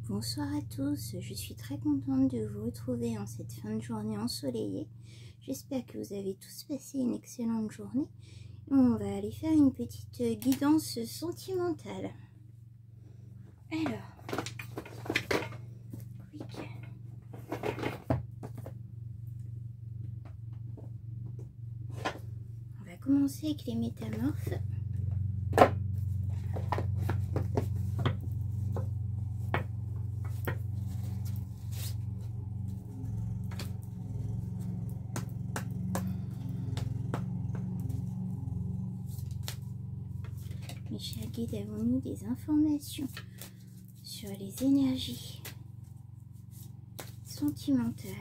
Bonsoir à tous, je suis très contente de vous retrouver en cette fin de journée ensoleillée. J'espère que vous avez tous passé une excellente journée. On va aller faire une petite guidance sentimentale. Alors, quick. On va commencer avec les métamorphes. Les chers guides avons-nous des informations sur les énergies sentimentales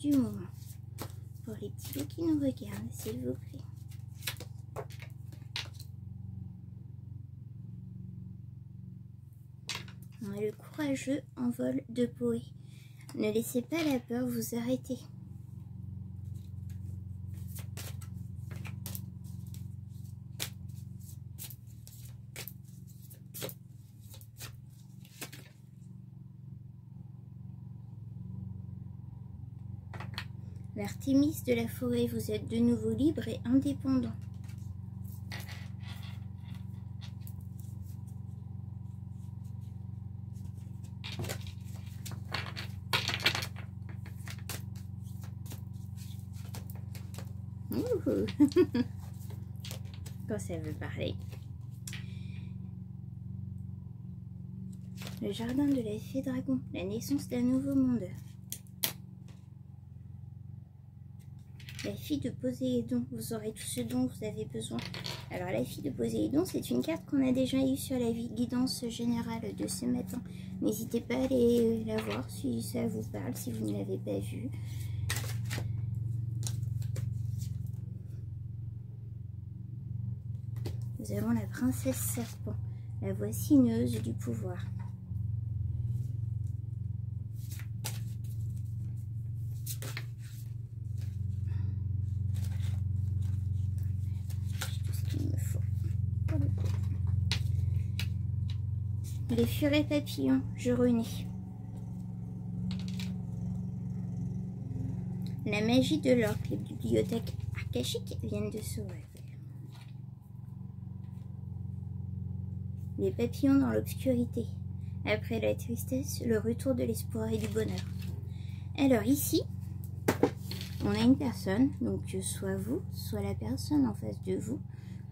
du moment pour les petits loups qui nous regardent, s'il vous plaît. On a le courageux en vol de Poé. Ne laissez pas la peur vous arrêter. L'Artémis de la forêt, vous êtes de nouveau libre et indépendant. Quand ça veut parler. Le jardin de la fée dragon, la naissance d'un nouveau monde. La fille de Poséidon, vous aurez tout ce dont vous avez besoin. Alors la fille de Poséidon, c'est une carte qu'on a déjà eue sur la guidance générale de ce matin. N'hésitez pas à aller la voir si ça vous parle, si vous ne l'avez pas vue. Nous avons la princesse serpent, la voix sinueuse du pouvoir. Les furets papillons, je renais. La magie de l'or, les bibliothèques akashiques viennent de s'ouvrir. Les papillons dans l'obscurité. Après la tristesse, le retour de l'espoir et du bonheur. Alors ici, on a une personne, donc soit vous, soit la personne en face de vous,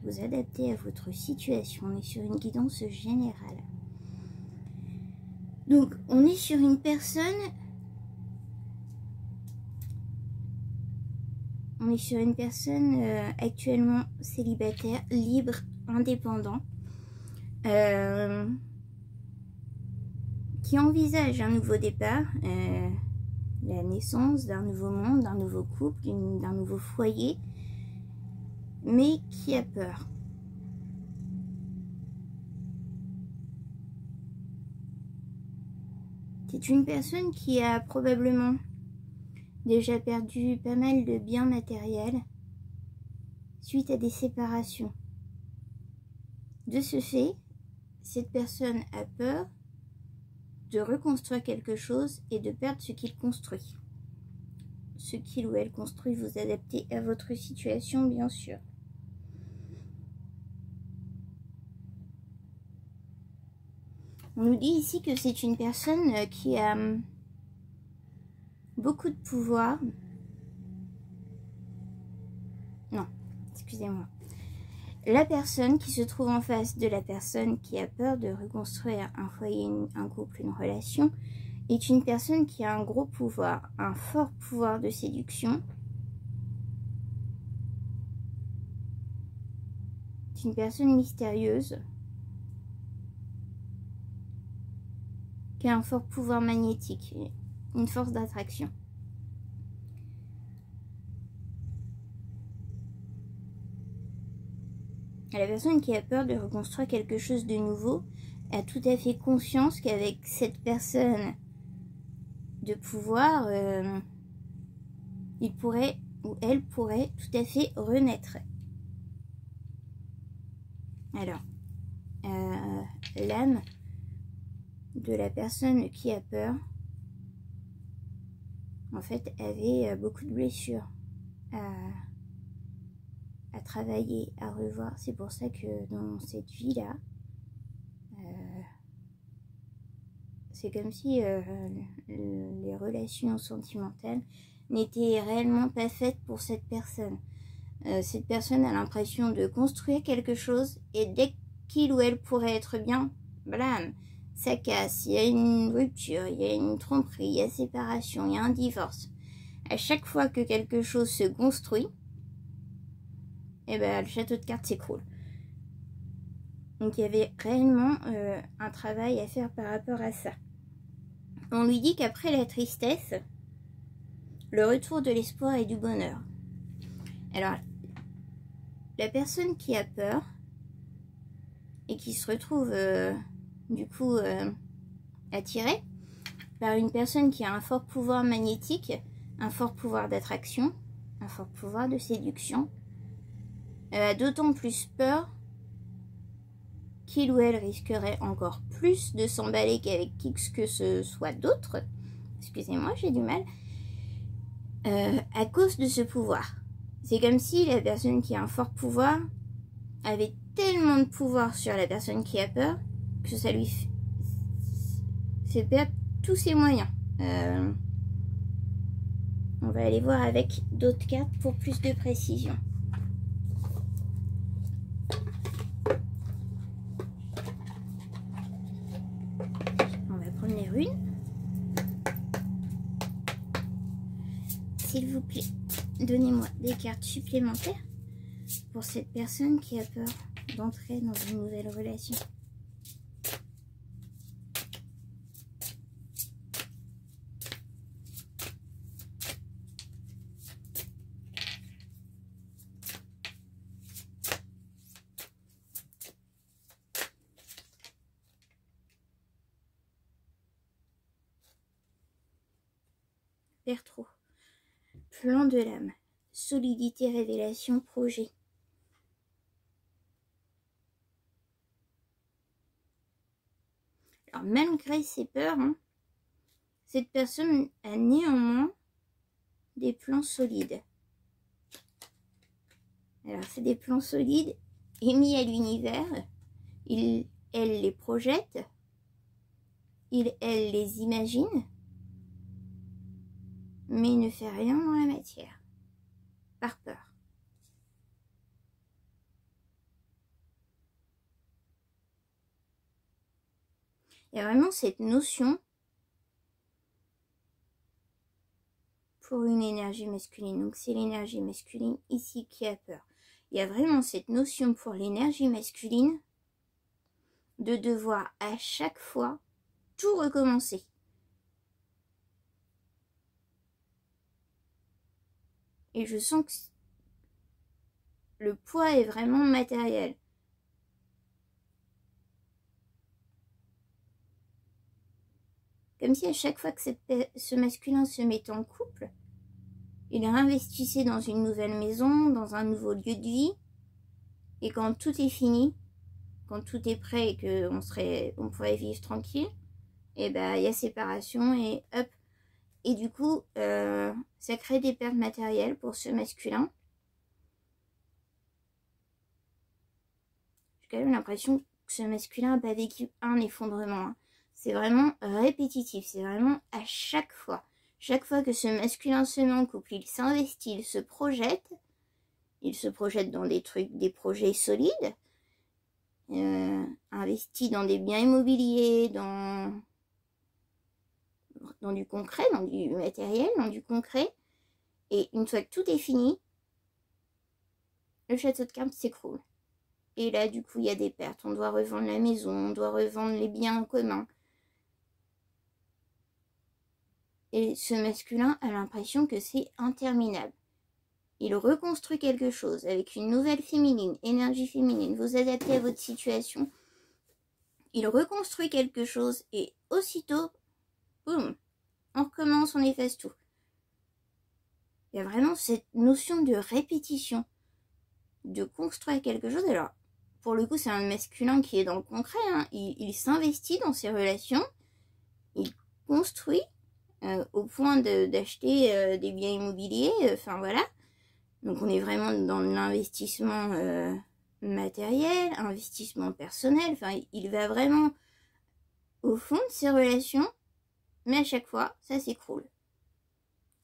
vous adaptez à votre situation. On est sur une guidance générale. Donc, on est sur une personne... actuellement célibataire, libre, indépendant, qui envisage un nouveau départ, la naissance d'un nouveau monde, d'un nouveau couple, d'un nouveau foyer, mais qui a peur. C'est une personne qui a probablement déjà perdu pas mal de biens matériels suite à des séparations. De ce fait, cette personne a peur de reconstruire quelque chose et de perdre ce qu'il construit. Ce qu'il ou elle construit, vous adaptez à votre situation, bien sûr. On nous dit ici que c'est une personne qui a beaucoup de pouvoir. Non, excusez-moi. La personne qui se trouve en face de la personne qui a peur de reconstruire un foyer, un couple, une relation, est une personne qui a un gros pouvoir, un fort pouvoir de séduction. C'est une personne mystérieuse qui a un fort pouvoir magnétique, une force d'attraction. La personne qui a peur de reconstruire quelque chose de nouveau a tout à fait conscience qu'avec cette personne de pouvoir, il pourrait ou elle pourrait tout à fait renaître. Alors, l'âme de la personne qui a peur, en fait, avait beaucoup de blessures à travailler, à revoir. C'est pour ça que dans cette vie-là, c'est comme si les relations sentimentales n'étaient réellement pas faites pour cette personne. Cette personne a l'impression de construire quelque chose et dès qu'il ou elle pourrait être bien, blam, ça casse, il y a une rupture, il y a une tromperie, il y a séparation, il y a un divorce. À chaque fois que quelque chose se construit, et ben, le château de cartes s'écroule. Donc il y avait réellement un travail à faire par rapport à ça. On lui dit qu'après la tristesse, le retour de l'espoir et du bonheur. Alors, la personne qui a peur et qui se retrouve du coup attirée par une personne qui a un fort pouvoir magnétique, un fort pouvoir d'attraction, un fort pouvoir de séduction, a d'autant plus peur qu'il ou elle risquerait encore plus de s'emballer qu'avec qui que ce soit d'autre, excusez-moi, j'ai du mal, à cause de ce pouvoir. C'est comme si la personne qui a un fort pouvoir avait tellement de pouvoir sur la personne qui a peur que ça lui fait perdre tous ses moyens. On va aller voir avec d'autres cartes pour plus de précision. On va prendre les runes. S'il vous plaît, donnez-moi des cartes supplémentaires pour cette personne qui a peur d'entrer dans une nouvelle relation. Pertro. Plan de l'âme. Solidité, révélation, projet. Alors, malgré ses peurs, cette personne a néanmoins des plans solides. Alors, c'est des plans solides émis à l'univers. Elle les projette. Elle les imagine. Mais il ne fait rien dans la matière. Par peur. Il y a vraiment cette notion pour une énergie masculine. Donc c'est l'énergie masculine ici qui a peur. Il y a vraiment cette notion pour l'énergie masculine de devoir à chaque fois tout recommencer. Et je sens que le poids est vraiment matériel. Comme si à chaque fois que ce masculin se mettait en couple, il investissait dans une nouvelle maison, dans un nouveau lieu de vie. Et quand tout est fini, quand tout est prêt et qu'on pourrait vivre tranquille, et ben il y a séparation et hop. Et du coup, ça crée des pertes matérielles pour ce masculin. J'ai quand même l'impression que ce masculin n'a pas vécu un effondrement. C'est vraiment répétitif. C'est vraiment à chaque fois. Chaque fois que ce masculin se met en couple, il s'investit, il se projette. Il se projette dans des projets solides. Investi dans des biens immobiliers, dans du concret, dans du matériel, dans du concret. Et une fois que tout est fini, le château de cartes s'écroule. Et là, du coup, il y a des pertes. On doit revendre la maison, on doit revendre les biens en commun. Et ce masculin a l'impression que c'est interminable. Il reconstruit quelque chose avec une nouvelle féminine, énergie féminine. Vous adaptez à votre situation. Il reconstruit quelque chose et aussitôt, boum, on recommence, on efface tout. Il y a vraiment cette notion de répétition, de construire quelque chose. Alors, pour le coup, c'est un masculin qui est dans le concret. Il s'investit dans ses relations. construit au point d'acheter des biens immobiliers, enfin voilà. Donc on est vraiment dans l'investissement matériel, investissement personnel, enfin il va vraiment au fond de ses relations, mais à chaque fois ça s'écroule.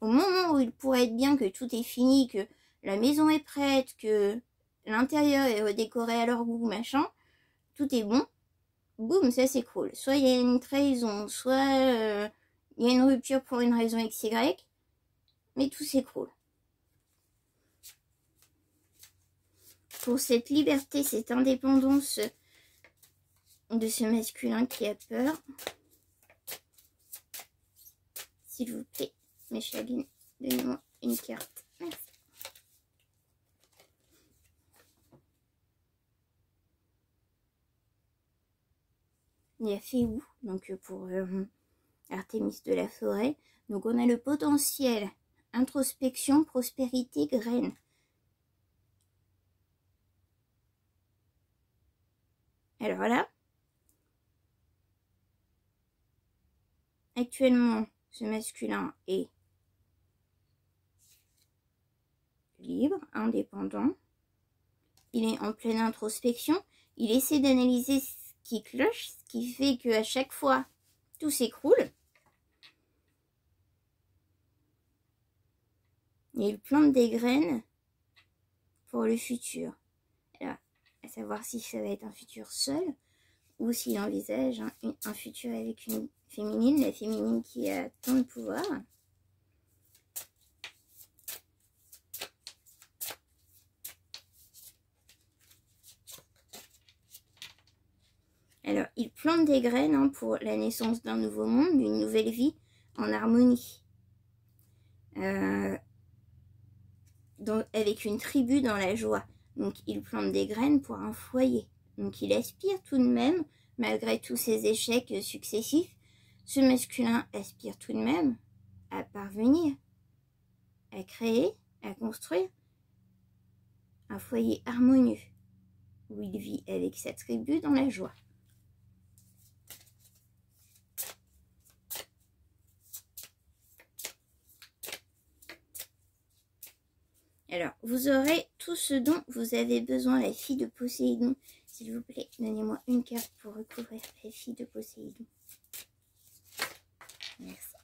Au moment où il pourrait être bien, que tout est fini, que la maison est prête, que l'intérieur est redécoré à leur goût, machin, tout est bon, boum, ça s'écroule. Soit il y a une trahison, soit il y a une rupture pour une raison XY, mais tout s'écroule. Pour cette liberté, cette indépendance de ce masculin qui a peur, s'il vous plaît, mes chalines, donnez-moi une carte. Merci. Il y a Féou, donc pour Artémis de la forêt. Donc on a le potentiel, introspection, prospérité, graine. Alors là, actuellement, ce masculin est libre, indépendant. Il est en pleine introspection. Il essaie d'analyser ce qui cloche, ce qui fait qu'à chaque fois, tout s'écroule. Et il plante des graines pour le futur. Alors, à savoir si ça va être un futur seul ou s'il envisage un futur avec une féminine, la féminine qui a tant de pouvoir. Alors, il plante des graines pour la naissance d'un nouveau monde, d'une nouvelle vie en harmonie. Avec une tribu dans la joie. Donc, il plante des graines pour un foyer. Donc, il aspire tout de même, malgré tous ses échecs successifs, ce masculin aspire tout de même à parvenir, à créer, à construire un foyer harmonieux, où il vit avec sa tribu dans la joie. Alors, vous aurez tout ce dont vous avez besoin, la fille de Poséidon. S'il vous plaît, donnez-moi une carte pour recouvrir la fille de Poséidon. Merci.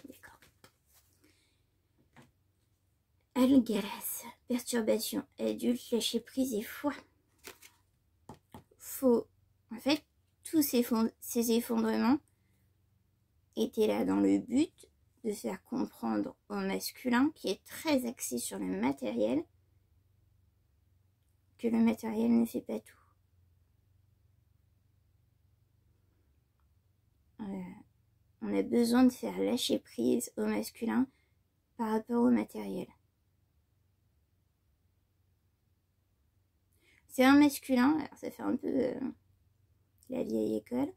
D'accord. Algaras, perturbation, adulte, lâcher prise et foi. Faux. En fait, tous ces effondrements étaient là dans le but de faire comprendre au masculin, qui est très axé sur le matériel, que le matériel ne fait pas tout. On a besoin de faire lâcher prise au masculin par rapport au matériel. C'est un masculin, alors ça fait un peu la vieille école,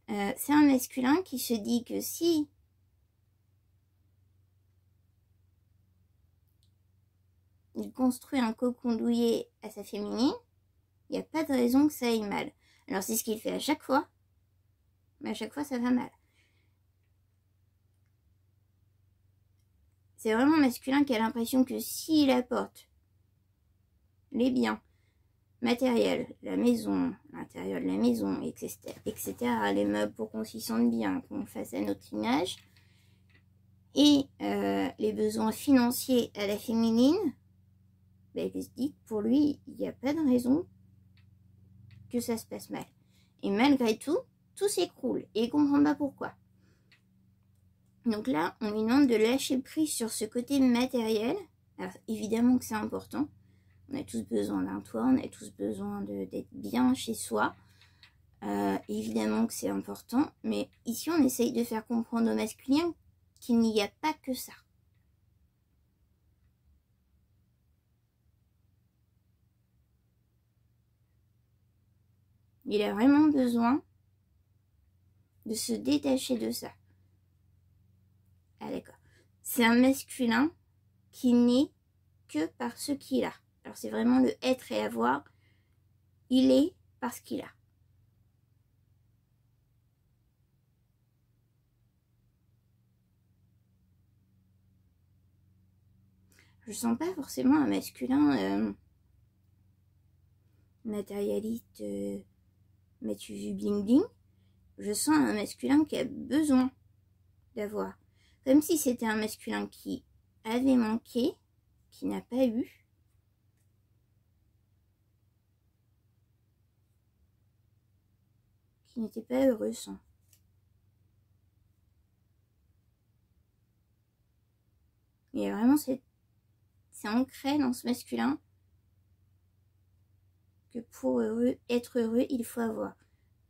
c'est un masculin qui se dit que si il construit un cocon douillet à sa féminine, il n'y a pas de raison que ça aille mal. Alors c'est ce qu'il fait à chaque fois, mais à chaque fois ça va mal. C'est vraiment masculin qui a l'impression que s'il apporte les biens matériels, la maison, l'intérieur de la maison, etc., les meubles pour qu'on s'y sente bien, qu'on fasse à notre image, et les besoins financiers à la féminine, ben, il se dit que pour lui, il n'y a pas de raison que ça se passe mal. Et malgré tout, tout s'écroule. Et il ne comprend pas pourquoi. Donc là, on lui demande de lâcher prise sur ce côté matériel. Alors évidemment que c'est important. On a tous besoin d'un toit, on a tous besoin d'être bien chez soi. Évidemment que c'est important. Mais ici, on essaye de faire comprendre au masculin qu'il n'y a pas que ça. Il a vraiment besoin de se détacher de ça. Ah d'accord. C'est un masculin qui n'est que par ce qu'il a. Alors c'est vraiment le être et avoir. Il est parce qu'il a. Je sens pas forcément un masculin matérialiste, m'as-tu vu bling bling. Je sens un masculin qui a besoin d'avoir. Comme si c'était un masculin qui avait manqué, qui n'a pas eu. Qui n'était pas heureux sans. Il y a vraiment c'est ancré dans ce masculin que pour être heureux, il faut avoir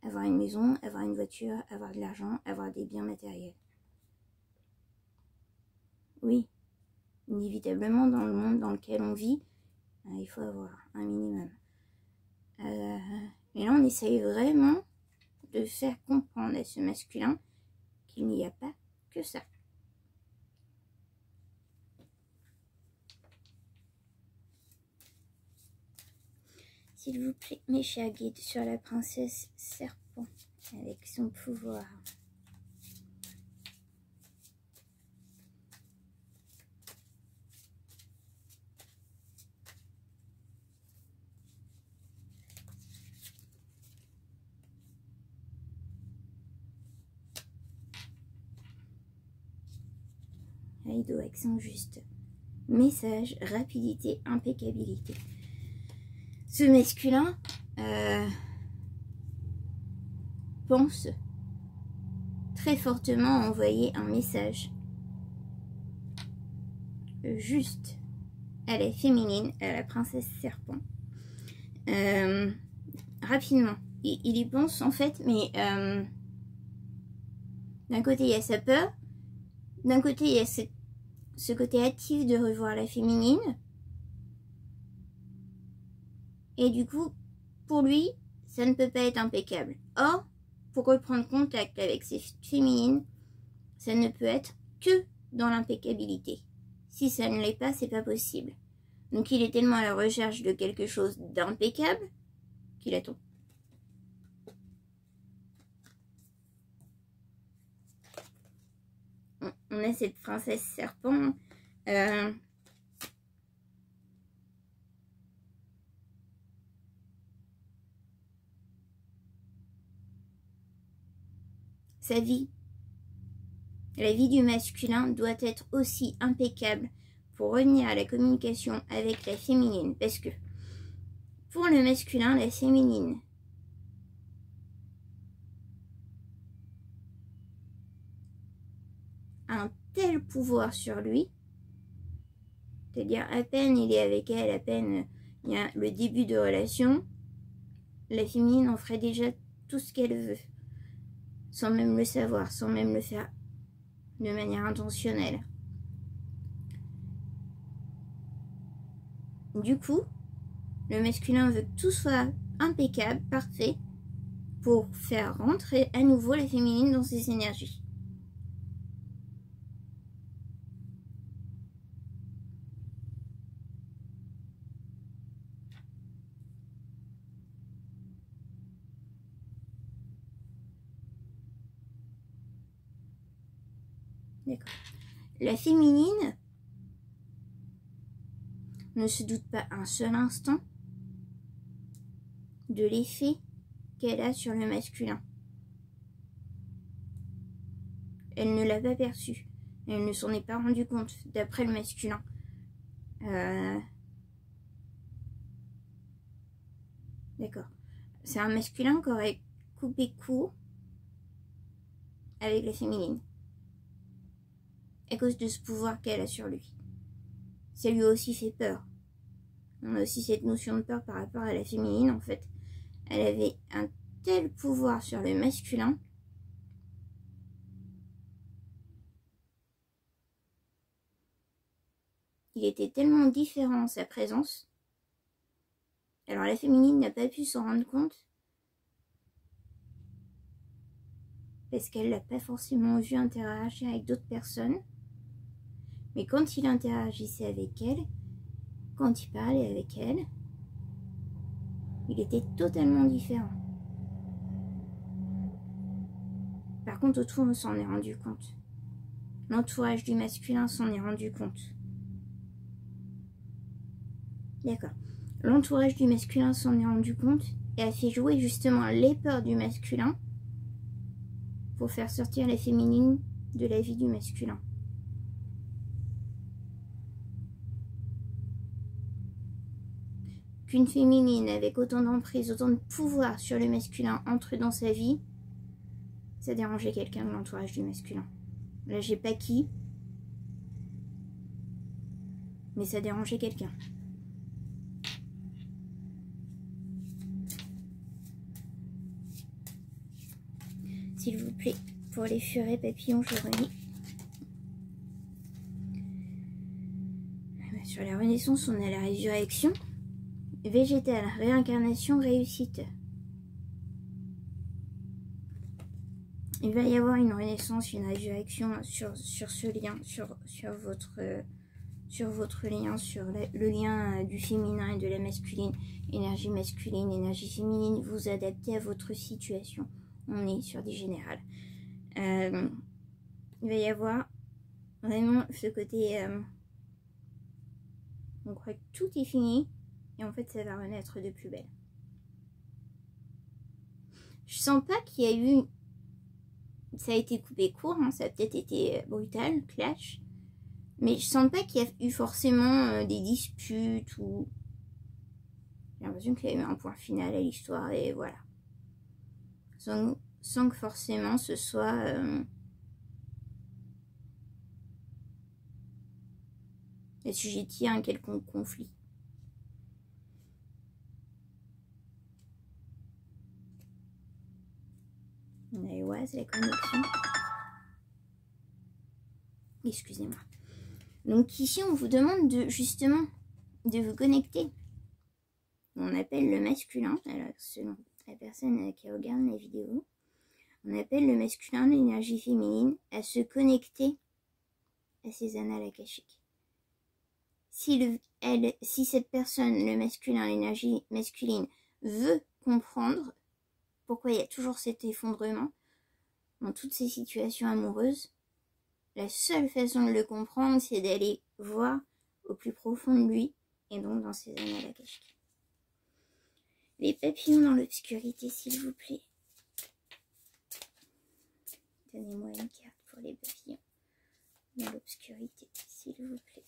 une maison, avoir une voiture, avoir de l'argent, avoir des biens matériels. Oui, inévitablement dans le monde dans lequel on vit, il faut avoir un minimum. Et là, on essaye vraiment de faire comprendre à ce masculin qu'il n'y a pas que ça. S'il vous plaît, mes chers guides, sur la princesse serpent avec son pouvoir. Rideau, accent juste. Message, rapidité, impeccabilité. Ce masculin pense très fortement à envoyer un message juste à la féminine, à la princesse serpent. Rapidement. Il y pense en fait, mais d'un côté il y a sa peur, d'un côté il y a ce côté actif de revoir la féminine. Et du coup, pour lui, ça ne peut pas être impeccable. Or, pour reprendre contact avec ces féminines, ça ne peut être que dans l'impeccabilité. Si ça ne l'est pas, c'est pas possible. Donc il est tellement à la recherche de quelque chose d'impeccable qu'il attend. On a cette princesse serpent. Sa vie, la vie du masculin doit être aussi impeccable pour revenir à la communication avec la féminine. Parce que pour le masculin, la féminine a un tel pouvoir sur lui, c'est-à-dire à peine il est avec elle, à peine il y a le début de relation, la féminine en ferait déjà tout ce qu'elle veut, sans même le savoir, sans même le faire de manière intentionnelle. Du coup, le masculin veut que tout soit impeccable, parfait, pour faire rentrer à nouveau la féminine dans ses énergies. D'accord. La féminine ne se doute pas un seul instant de l'effet qu'elle a sur le masculin. Elle ne l'a pas perçu. Elle ne s'en est pas rendu compte, d'après le masculin. D'accord. C'est un masculin qui aurait coupé court avec la féminine. À cause de ce pouvoir qu'elle a sur lui. Ça lui a aussi fait peur. On a aussi cette notion de peur par rapport à la féminine, en fait. Elle avait un tel pouvoir sur le masculin il était tellement différent en sa présence. Alors la féminine n'a pas pu s'en rendre compte parce qu'elle l'a pas forcément vu interagir avec d'autres personnes. Mais quand il interagissait avec elle, quand il parlait avec elle, Il était totalement différent. Par contre, autour, on s'en est rendu compte. L'entourage du masculin s'en est rendu compte. D'accord. L'entourage du masculin s'en est rendu compte et a fait jouer justement les peurs du masculin pour faire sortir la féminine de la vie du masculin. Qu'une féminine avec autant d'emprise, autant de pouvoir sur le masculin entre dans sa vie, ça dérangeait quelqu'un de l'entourage du masculin. Là, j'ai pas qui, mais ça dérangeait quelqu'un. S'il vous plaît, pour les furets papillons, je relis. Sur la renaissance, on a la résurrection. Végétale, réincarnation, réussite. Il va y avoir une renaissance, une résurrection sur ce lien, sur votre lien, sur le lien du féminin et de la masculine, énergie féminine, vous adaptez à votre situation. On est sur des générales. Il va y avoir vraiment ce côté... on croit que tout est fini et en fait ça va renaître de plus belle. Je sens pas qu'il y a eu... Ça a été coupé court, hein, ça a peut-être été brutal, clash. Mais je sens pas qu'il y a eu forcément des disputes ou... J'ai l'impression qu'il y a eu un point final à l'histoire et voilà. Sans que forcément ce soit... assujetti à un quelconque conflit. On a Oise, la connexion. Excusez-moi. Donc ici, on vous demande de justement de vous connecter. On appelle le masculin, alors selon la personne qui regarde la vidéo, on appelle le masculin l'énergie féminine à se connecter à ses annales akashiques. Si cette personne, le masculin, l'énergie masculine, veut comprendre pourquoi il y a toujours cet effondrement dans toutes ces situations amoureuses, la seule façon de le comprendre, c'est d'aller voir au plus profond de lui et donc dans ses annales akashiques. Les papillons dans l'obscurité, s'il vous plaît. Donnez-moi une carte pour les papillons dans l'obscurité, s'il vous plaît.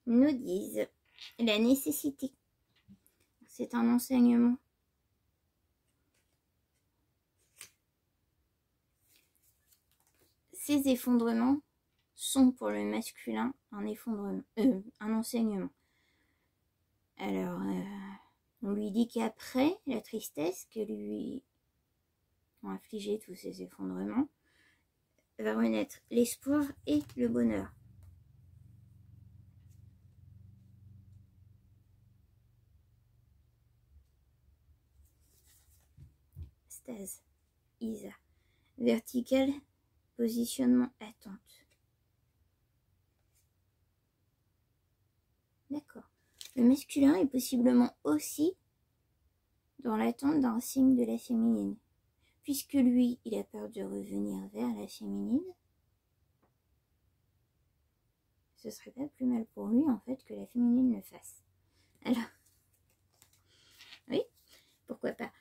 Nous disent la nécessité. C'est un enseignement. Ces effondrements sont pour le masculin un effondrement, un enseignement. Alors, on lui dit qu'après la tristesse que lui ont infligé tous ces effondrements, va renaître l'espoir et le bonheur. Stase, Isa, vertical, positionnement, attente. D'accord. Le masculin est possiblement aussi dans l'attente d'un signe de la féminine. Puisque lui, il a peur de revenir vers la féminine, ce serait pas plus mal pour lui, en fait, que la féminine le fasse. Alors, oui, pourquoi pas.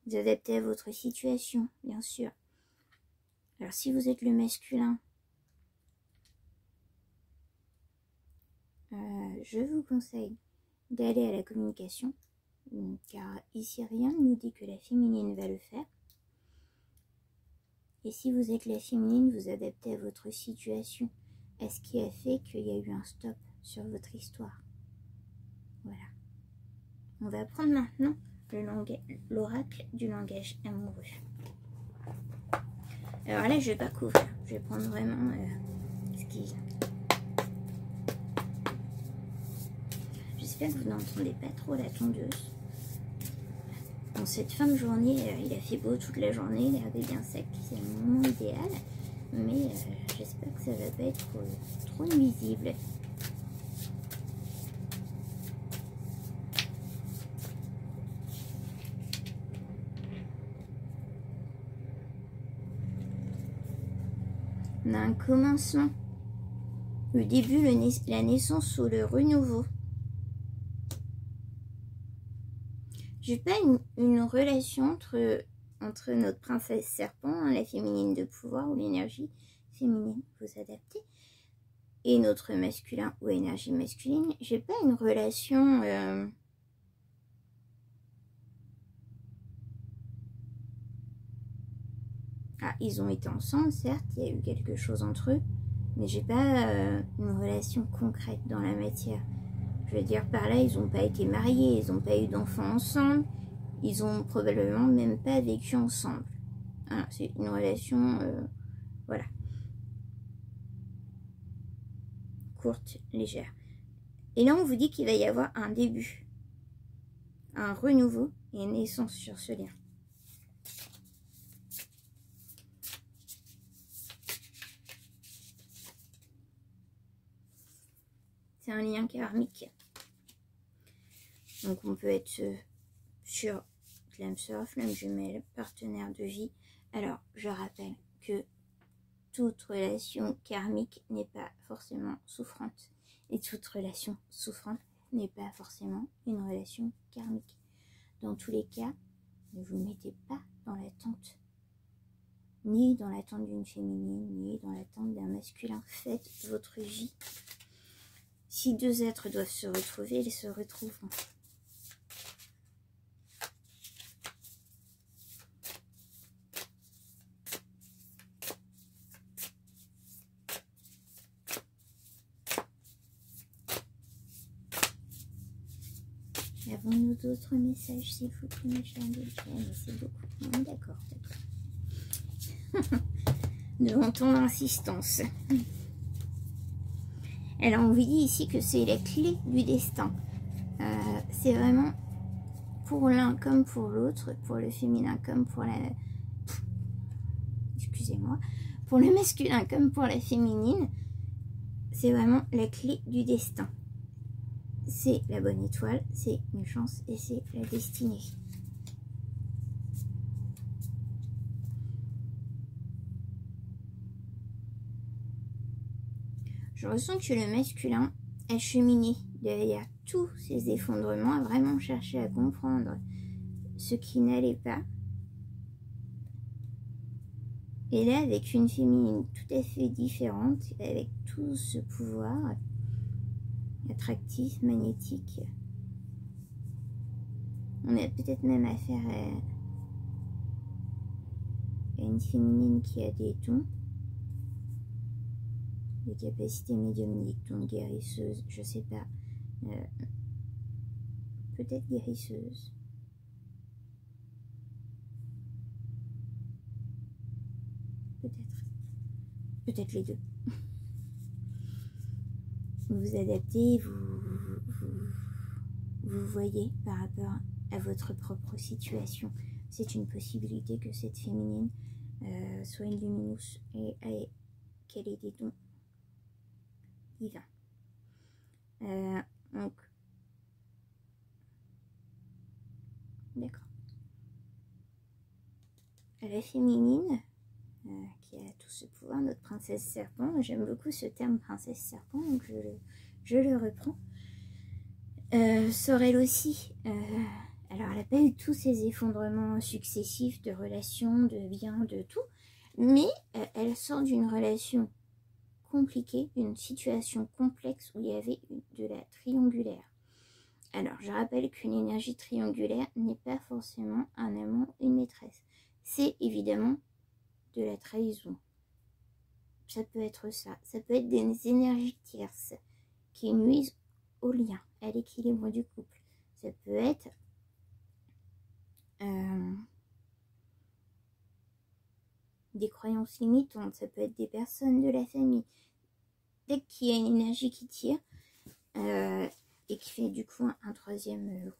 Vous adaptez à votre situation, bien sûr. Alors, si vous êtes le masculin, je vous conseille d'aller à la communication, car ici rien ne nous dit que la féminine va le faire. Et si vous êtes la féminine, vous adaptez à votre situation, à ce qui a fait qu'il y a eu un stop sur votre histoire. Voilà. On va prendre maintenant l'oracle du langage amoureux. Alors là, je vais pas couvrir, je vais prendre vraiment ce qu'il y a. J'espère que vous n'entendez pas trop la tondeuse. En cette fin de journée, il a fait beau toute la journée, l'herbe est bien sec, c'est le moment idéal. Mais j'espère que ça va pas être trop nuisible. On a un commencement, le début, la naissance ou le renouveau. J'ai pas une relation entre notre princesse serpent, hein, la féminine de pouvoir ou l'énergie féminine, vous adaptez, et notre masculin ou énergie masculine. J'ai pas une relation Ah, ils ont été ensemble, certes, il y a eu quelque chose entre eux, mais j'ai pas une relation concrète dans la matière. Je veux dire par là, ils n'ont pas été mariés, ils n'ont pas eu d'enfants ensemble, ils ont probablement même pas vécu ensemble. Hein, c'est une relation, voilà, courte, légère. Et là, on vous dit qu'il va y avoir un début, un renouveau et une naissance sur ce lien. C'est un lien karmique. Donc on peut être sur l'âme sœur, flamme jumelle, partenaire de vie. Alors je rappelle que toute relation karmique n'est pas forcément souffrante. Et toute relation souffrante n'est pas forcément une relation karmique. Dans tous les cas, ne vous mettez pas dans l'attente. Ni dans l'attente d'une féminine, ni dans l'attente d'un masculin. Faites votre vie. Si deux êtres doivent se retrouver, ils se retrouveront. Avons-nous d'autres messages, s'il vous plaît, mes chers Delphine? C'est beaucoup. Oui, d'accord, d'accord. Devant ton insistance. Alors, on vous dit ici que c'est la clé du destin. C'est vraiment pour l'un comme pour l'autre, pour le féminin comme pour la... Excusez-moi. Pour le masculin comme pour la féminine, c'est vraiment la clé du destin. C'est la bonne étoile, c'est une chance et c'est la destinée. Je ressens que le masculin a cheminé derrière tous ces effondrements, a vraiment cherché à comprendre ce qui n'allait pas. Et là, avec une féminine tout à fait différente, avec tout ce pouvoir attractif, magnétique, on a peut-être même affaire à une féminine qui a des dons, des capacités médiumniques, donc guérisseuse, je sais pas, peut-être guérisseuse. Peut-être les deux. Vous vous adaptez, vous voyez par rapport à votre propre situation. C'est une possibilité que cette féminine soit une luminous et qu'elle ait des dons divins. Donc, d'accord. La féminine, qui a tout ce pouvoir, notre princesse serpent, j'aime beaucoup ce terme princesse serpent, donc je le reprends. Sort elle aussi, alors elle n'a pas eu tous ces effondrements successifs de relations, de biens, de tout, mais elle sort d'une relation compliquée, d'une situation complexe où il y avait de la triangulaire. Alors je rappelle qu'une énergie triangulaire n'est pas forcément un amant, une maîtresse. C'est évidemment de la trahison. Ça peut être ça. Ça peut être des énergies tierces qui nuisent au lien, à l'équilibre du couple. Ça peut être des croyances limitantes. Ça peut être des personnes de la famille. Dès qu'il y a une énergie qui tire et qui fait du coup un troisième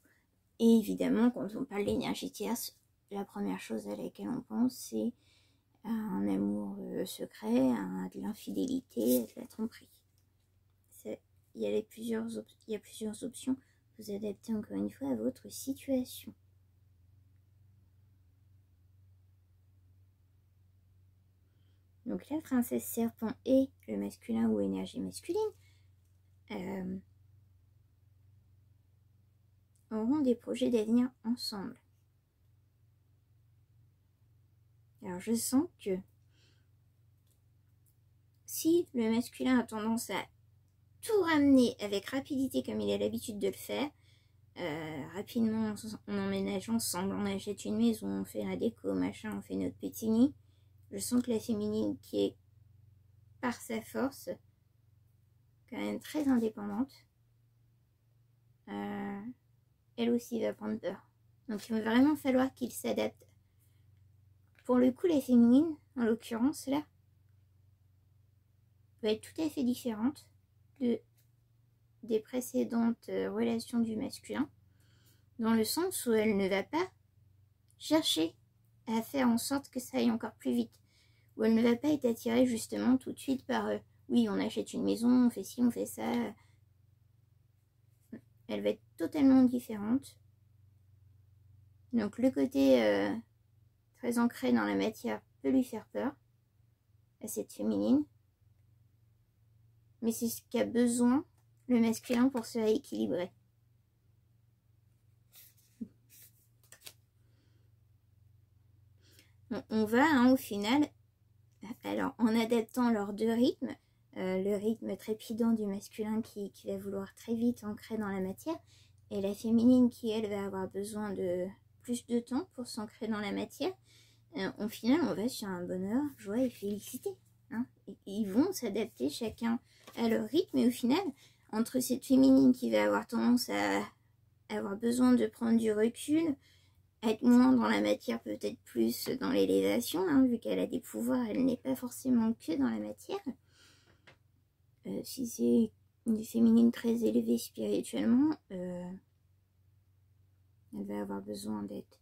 Et évidemment, quand on parle d'énergie tierce, la première chose à laquelle on pense, c'est à un amour secret, à de l'infidélité, à de la tromperie. Il y a plusieurs options. Vous adaptez encore une fois à votre situation. Donc la princesse serpent et le masculin ou énergie masculine auront des projets d'avenir ensemble. Alors je sens que si le masculin a tendance à tout ramener avec rapidité comme il a l'habitude de le faire, rapidement on emménage ensemble, on achète une maison, on fait la déco, machin, on fait notre petit nid, je sens que la féminine qui est par sa force quand même très indépendante, elle aussi va prendre peur. Donc il va vraiment falloir qu'il s'adapte. Pour le coup, la féminine, en l'occurrence là, va être tout à fait différente des précédentes relations du masculin, dans le sens où elle ne va pas chercher à faire en sorte que ça aille encore plus vite, où elle ne va pas être attirée justement tout de suite par oui, on achète une maison, on fait ci, on fait ça. Elle va être totalement différente. Donc le côté très ancré dans la matière peut lui faire peur à cette féminine, mais c'est ce qu'a besoin le masculin pour se rééquilibrer. On va au final, alors en adaptant leurs deux rythmes, le rythme trépidant du masculin qui va vouloir très vite ancrer dans la matière, et la féminine qui elle va avoir besoin de plus de temps pour s'ancrer dans la matière, au final on va sur un bonheur, joie et félicité. Hein. Ils vont s'adapter chacun à leur rythme, et au final, entre cette féminine qui va avoir tendance à avoir besoin de prendre du recul, être moins dans la matière, peut-être plus dans l'élévation, hein, vu qu'elle a des pouvoirs, elle n'est pas forcément que dans la matière. Si c'est une féminine très élevée spirituellement, elle va avoir besoin d'être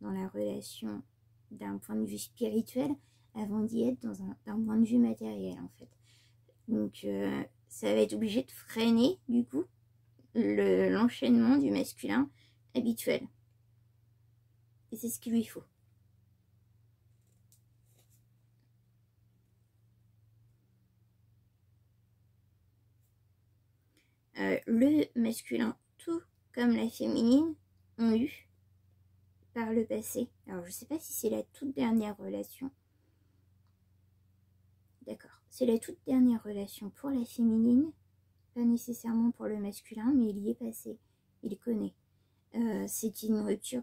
dans la relation d'un point de vue spirituel avant d'y être d'un point de vue matériel en fait. Donc ça va être obligé de freiner du coup l'enchaînement du masculin habituel. Et c'est ce qu'il lui faut. Le masculin, tout comme la féminine, ont eu par le passé. Alors je ne sais pas si c'est la toute dernière relation. D'accord. C'est la toute dernière relation pour la féminine, pas nécessairement pour le masculin, mais il y est passé. Il connaît. C'est une rupture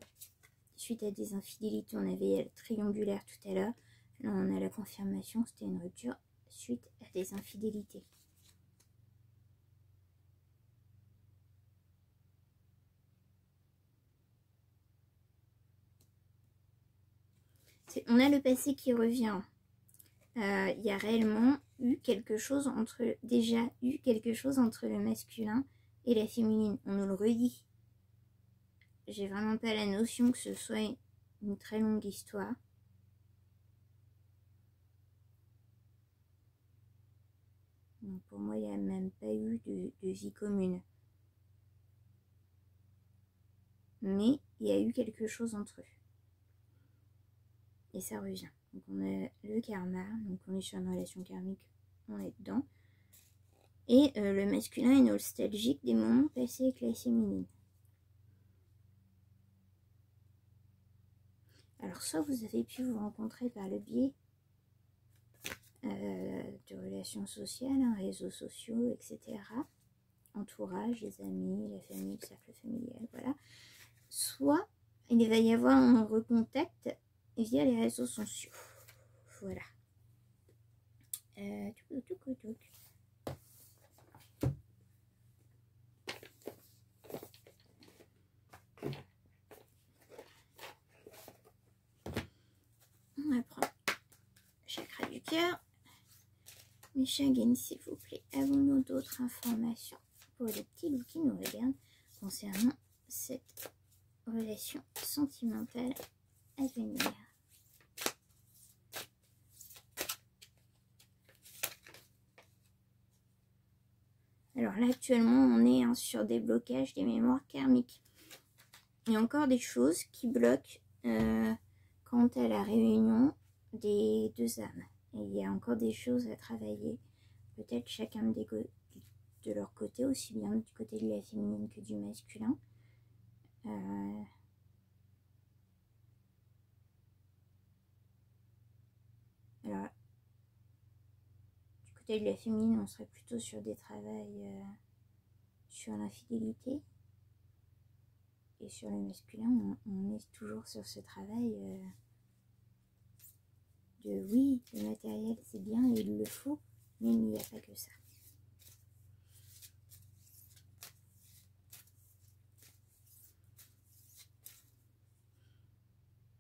suite à des infidélités. On avait le triangulaire tout à l'heure. Là, on a la confirmation. C'était une rupture suite à des infidélités. On a le passé qui revient. Il y a réellement eu quelque chose entre le masculin et la féminine. On nous le redit. J'ai vraiment pas la notion que ce soit une très longue histoire. Donc pour moi, il n'y a même pas eu de vie commune. Mais il y a eu quelque chose entre eux. Et ça revient. Donc on a le karma, donc on est sur une relation karmique, on est dedans. Et le masculin est nostalgique des moments passés avec la féminine. Alors soit vous avez pu vous rencontrer par le biais de relations sociales, hein, réseaux sociaux, etc. Entourage, les amis, la famille, le cercle familial, voilà. Soit il va y avoir un recontact via les réseaux sociaux. Voilà. On va prendre chakra du cœur. Michagin, s'il vous plaît, avons-nous d'autres informations pour les petits loups qui nous regardent concernant cette relations sentimentales à venir. Alors là, actuellement, on est sur des blocages des mémoires karmiques. Il y a encore des choses qui bloquent quant à la réunion des deux âmes. Et il y a encore des choses à travailler. Peut-être chacun de leur côté, aussi bien du côté de la féminine que du masculin. Alors, du côté de la féminine, on serait plutôt sur des travails sur l'infidélité. Et sur le masculin, on est toujours sur ce travail de oui, le matériel c'est bien et il le faut, mais il n'y a pas que ça.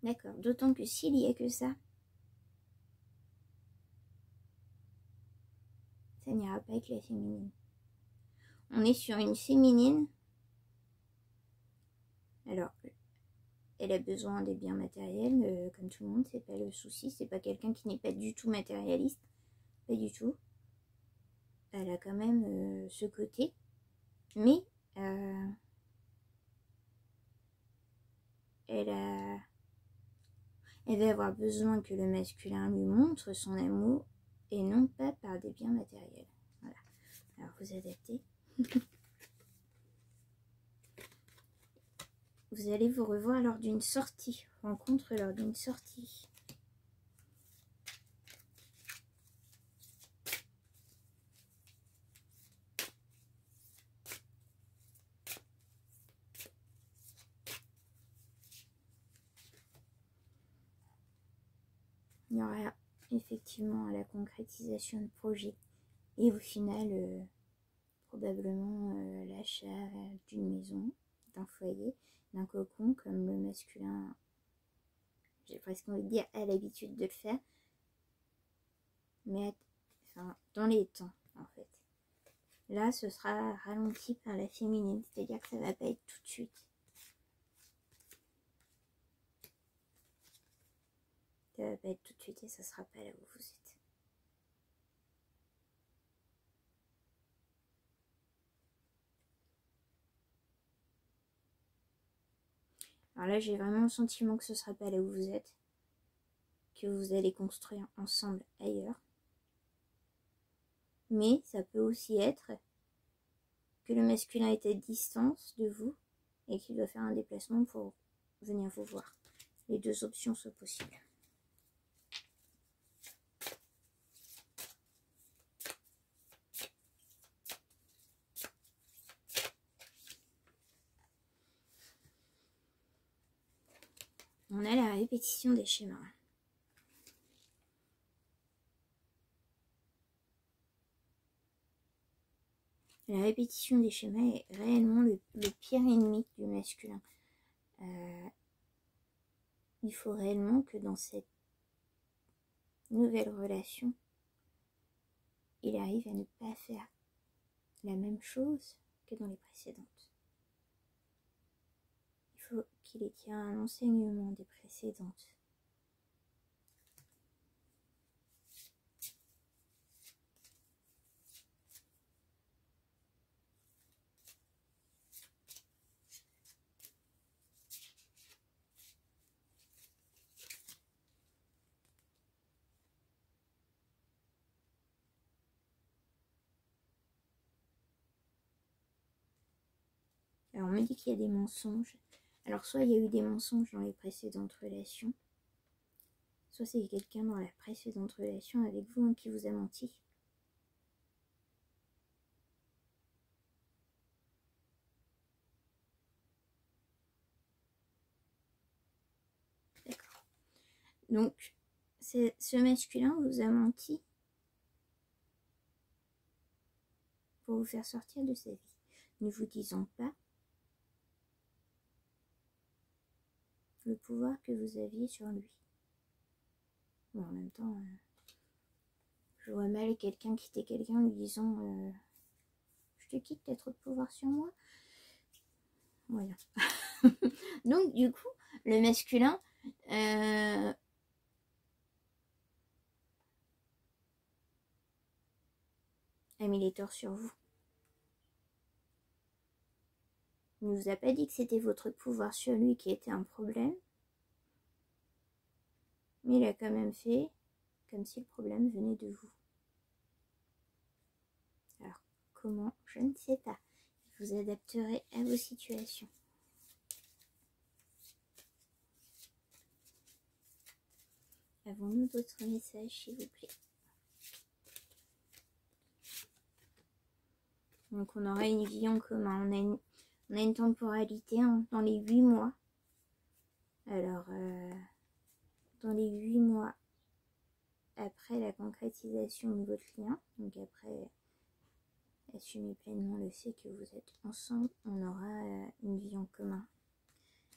D'accord, d'autant que s'il n'y a que ça n'ira pas avec la féminine. On est sur une féminine. Alors, elle a besoin des biens matériels, comme tout le monde, c'est pas le souci. C'est pas quelqu'un qui n'est pas du tout matérialiste, pas du tout. Elle a quand même ce côté, mais elle va avoir besoin que le masculin lui montre son amour et non pas par des biens matériels. Voilà. Alors vous adaptez. Vous allez vous revoir lors d'une sortie, rencontre lors d'une sortie. Il y aura effectivement la concrétisation de projets et au final probablement l'achat d'une maison, d'un foyer, d'un cocon comme le masculin, j'ai presque envie de dire, a l'habitude de le faire, mais enfin, dans les temps en fait. Là ce sera ralenti par la féminine, c'est-à-dire que ça va pas être tout de suite. Ça va pas être tout de suite et ça sera pas là où vous êtes. Alors là, j'ai vraiment le sentiment que ce sera pas là où vous êtes, que vous allez construire ensemble ailleurs. Mais ça peut aussi être que le masculin est à distance de vous et qu'il doit faire un déplacement pour venir vous voir. Les deux options sont possibles. On a la répétition des schémas. La répétition des schémas est réellement le pire ennemi du masculin. Il faut réellement que dans cette nouvelle relation, il arrive à ne pas faire la même chose que dans les précédentes. Il faut qu'il ait tiré un enseignement des précédentes. Alors on me dit qu'il y a des mensonges. Alors soit il y a eu des mensonges dans les précédentes relations, soit c'est quelqu'un dans la précédente relation avec vous qui vous a menti. D'accord. Donc ce masculin vous a menti pour vous faire sortir de sa vie, ne vous disant pas le pouvoir que vous aviez sur lui. Bon, en même temps, je vois mal quelqu'un quitter quelqu'un lui disant je te quitte, t'as trop de pouvoir sur moi. Voilà. Donc du coup, le masculin a mis les torts sur vous. Il ne vous a pas dit que c'était votre pouvoir sur lui qui était un problème. Mais il a quand même fait comme si le problème venait de vous. Alors, comment? Je ne sais pas. Vous adapterez à vos situations. Avons-nous d'autres messages, s'il vous plaît? Donc, on aura une vie en commun. On a une temporalité dans les 8 mois. Alors, dans les 8 mois après la concrétisation de votre lien, donc après assumer pleinement le fait que vous êtes ensemble, on aura une vie en commun.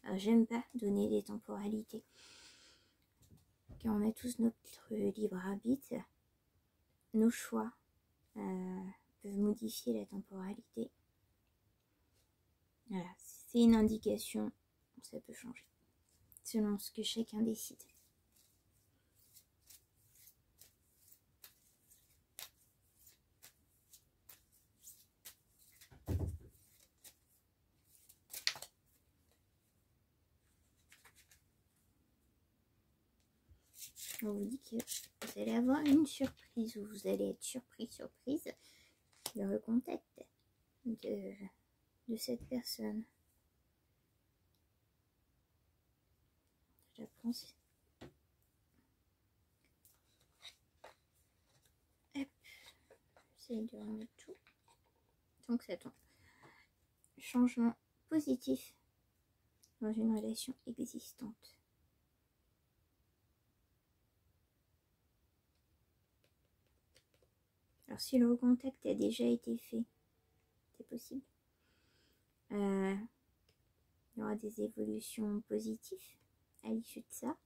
Alors, j'aime pas donner des temporalités, car on a tous notre libre arbitre. Nos choix peuvent modifier la temporalité. Voilà, c'est une indication, ça peut changer, selon ce que chacun décide. On vous dit que vous allez avoir une surprise, ou vous allez être surprise le contact de cette personne. J'apprends. Hop, j'essaie de remettre tout. Donc ça tombe. Changement positif dans une relation existante. Alors si le recontact a déjà été fait, c'est possible. Il y aura des évolutions positives à l'issue de ça.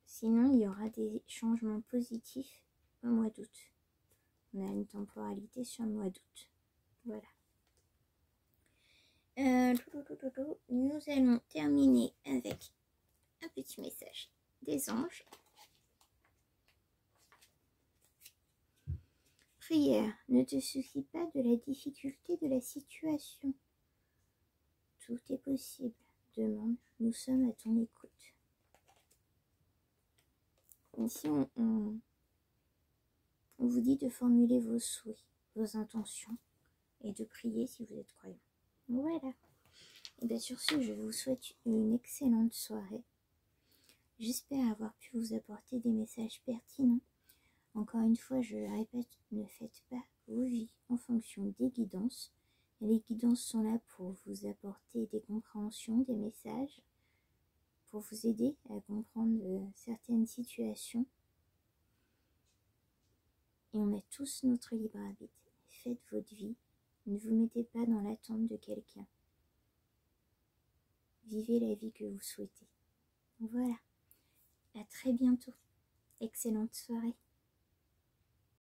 Sinon, il y aura des changements positifs au mois d'août. On a une temporalité sur le mois d'août. Voilà. Nous allons terminer avec un petit message des anges. Prière, ne te soucie pas de la difficulté de la situation. Tout est possible. Demande, nous sommes à ton écoute. Ici, on vous dit de formuler vos souhaits, vos intentions et de prier si vous êtes croyant. Voilà. Et bien sur ce, je vous souhaite une excellente soirée. J'espère avoir pu vous apporter des messages pertinents. Encore une fois, je le répète, ne faites pas vos vies en fonction des guidances. Les guidances sont là pour vous apporter des compréhensions, des messages, pour vous aider à comprendre certaines situations. Et on a tous notre libre arbitre. Faites votre vie. Ne vous mettez pas dans l'attente de quelqu'un. Vivez la vie que vous souhaitez. Voilà. À très bientôt. Excellente soirée.